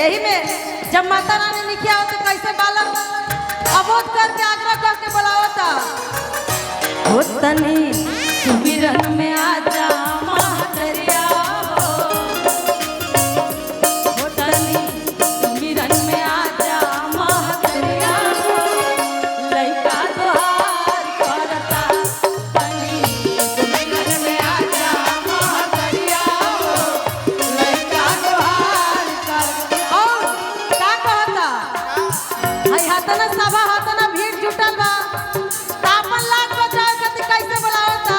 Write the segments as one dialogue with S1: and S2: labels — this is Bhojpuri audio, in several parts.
S1: यही में जब माता रानी लिखिया हो तो कैसे बालक अबोध करके आग्रह करके बुलाओ था हो तनी सुमिरन में आजा महादरिया हो तनी सुमिरन में आजा महादरिया लइका द्वार करता तनी सुमिरन में आजा महादरिया लइका द्वार करता और का कहता हई हाथना सभा हाथना भीड़ जुटल बा तापन लाख बचाए खातिर कैसे बुलावता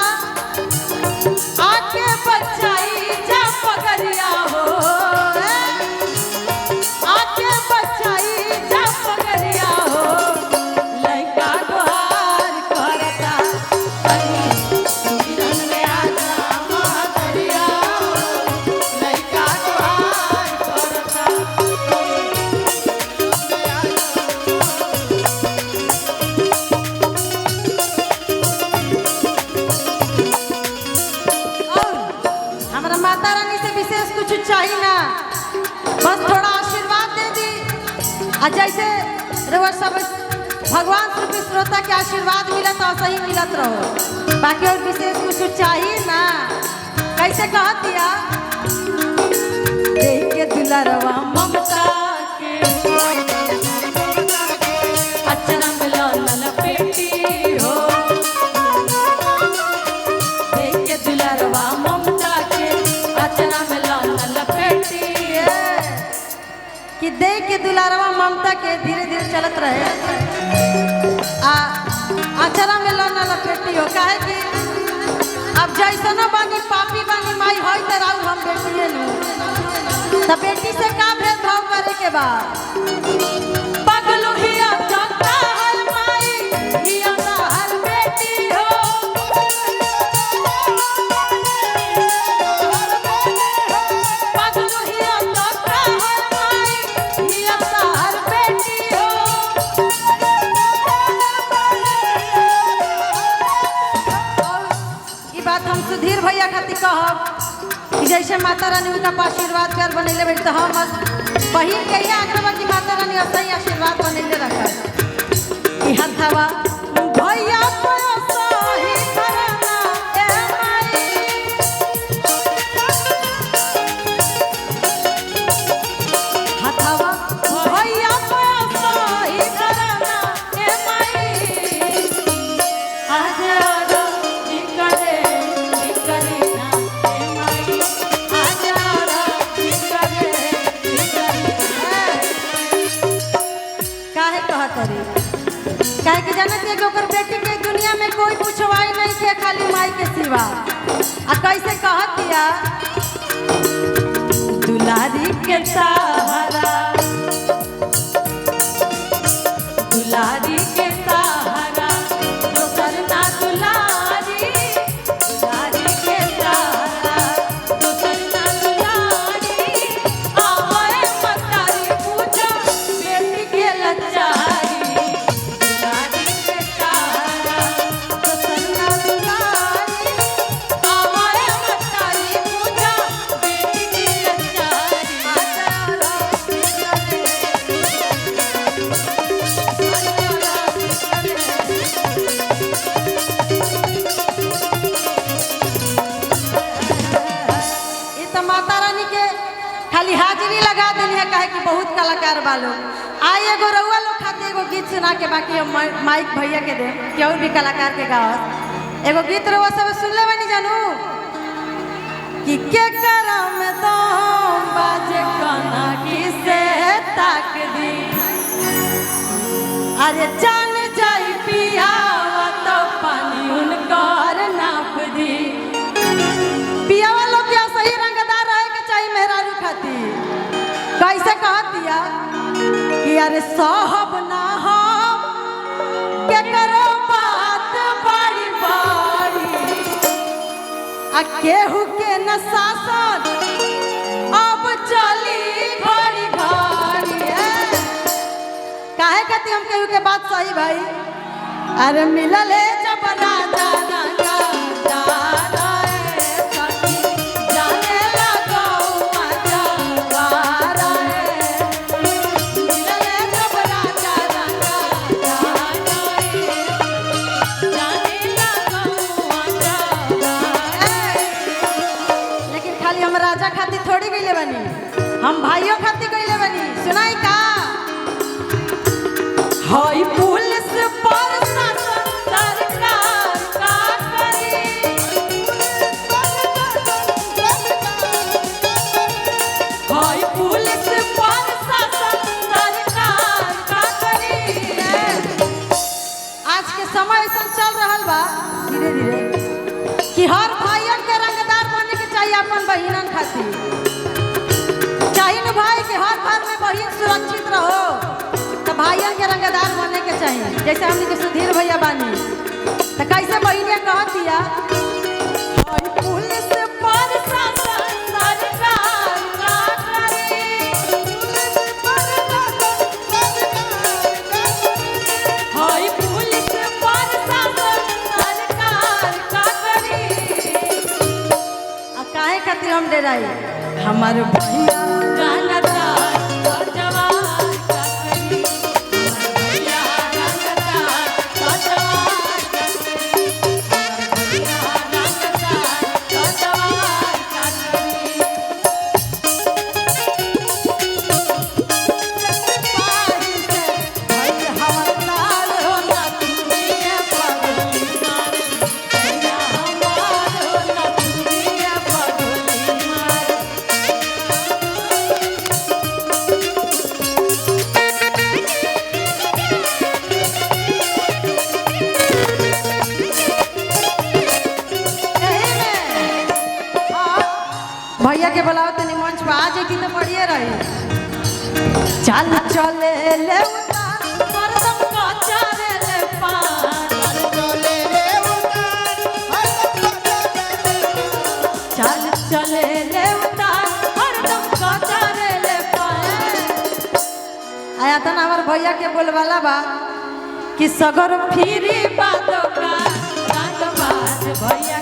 S1: आके बचाई जा पगरिया हो आके बचाई जा पगरिया हो लइका द्वार करता तनी सुमिरन में आजा महादरिया लइका द्वार करता हमरा माता रानी से विशेष कुछ चाहिए ना बस थोड़ा आशीर्वाद दे दी आ जैसे रउआ सब भगवान रूपी श्रोता के आशीर्वाद मिलत और सही मिलत रहो बाकी और विशेष कुछ चाहिए ना कैसे कहत दिया देख के दुलारवा ममता के अचरा में लाल पेटी हो देख के दुलारवा ममता के अचरा में लाल पेटी कि देख के दुलारवा ममता के धीरे धीरे चलत रहे आ अचरा में लाल पेटी हो काहे कि अब जैसनो बानी पापी बानी माई होई त राउ हम बेटिए नु त बेटी से का भेदभाव करे के बा पगलू हिया चंदा हर माई हिया दा हर बेटी हो पगलू हिया चंदा हर माई हिया दा हर बेटी हो ई बात हम सुधीर भैया खातिर कहब कि जैसे माता रानी उनका आशीर्वाद कर बनैले बैठ तो हम बहिन के ही आग्रह कि माता रानी ऐसा आशीर्वाद बनैले रखा ई हथवा भैया सही करना ए माई हथवा भैया सही करना ए माई आज काहे कि जानत है कि ओकर बेटी के दुनिया में कोई पूछवाई नहीं के खाली माई के सिवा आ कैसे कहत दिया दुलारी के सहारा दुलारी के सहारा दोसर ना दुलारी दुलारी के सहारा दोसर ना दुलारी आवे मतारी पूजा बेटी के लचारी खाली हाजिरी लगा देनी है काहे कि बहुत कलाकार वालों आई एगो रउआ लोग खातिर एगो गीत सुना के बाकी हम माइक भैया के दे केहू भी कलाकार के गावत एगो गीत रउआ सब सुन ले बनी जानू कि के करम तो बाजे कना की से ताक दी अरे जान जाई पिया तो पानी उनकर नाप दी पिया वालों के सही रंगदार रहे के चाहिए मेहरारू खाती कैसे कहत दिया कि अरे साहब ना हम के करो बात बड़ी बड़ी आ केहू के न शासन अब चली घड़ी घड़ी काहे कहती हम केहू के बात सही भाई अरे मिलल है जब राजा राजा जाने लगो मजा हम भाइयों खातिर कइले बनी सुनाई का हई पुलिस प्रशासन सरकार का करी हई पुलिस प्रशासन सरकार का करी आज के समय ऐसा चल रहल बा धीरे धीरे कि हर भाइयन के रंगदार बने के चाहिए अपन बहिनन खातिर चाहिए न भाई कि हर घर में बहिन सुरक्षित रहो तो भाइयन के रंगदार बने के चाहिए जैसे हमने के सुधीर भैया बानी तो कैसे बहिनिया कह दिया हई पुलिस प्रशासन सरकार का करी हई पुलिस प्रशासन सरकार का करी आ काहे खातिर हम डराई हमार भैया रंगदार और जवान का करी हमार भैया रंगदार और जवान का करी हमार भैया रंगदार और जवान का करी सिपाही से भाई हवलदार हो ना दुनिया पगली मारे भैया हमार हो ना दुनिया पगली मारे भैया के बुलाओ तनी मंच पे आ जेती तो बढ़िया रही चल चले ले उतार परदम का चारे ले पार चल चले ले उतार परदम का चारे ले पार आया था ना हमार भैया के बोलवाला बा कि सगर फिरी बातों का रंग बाज भैया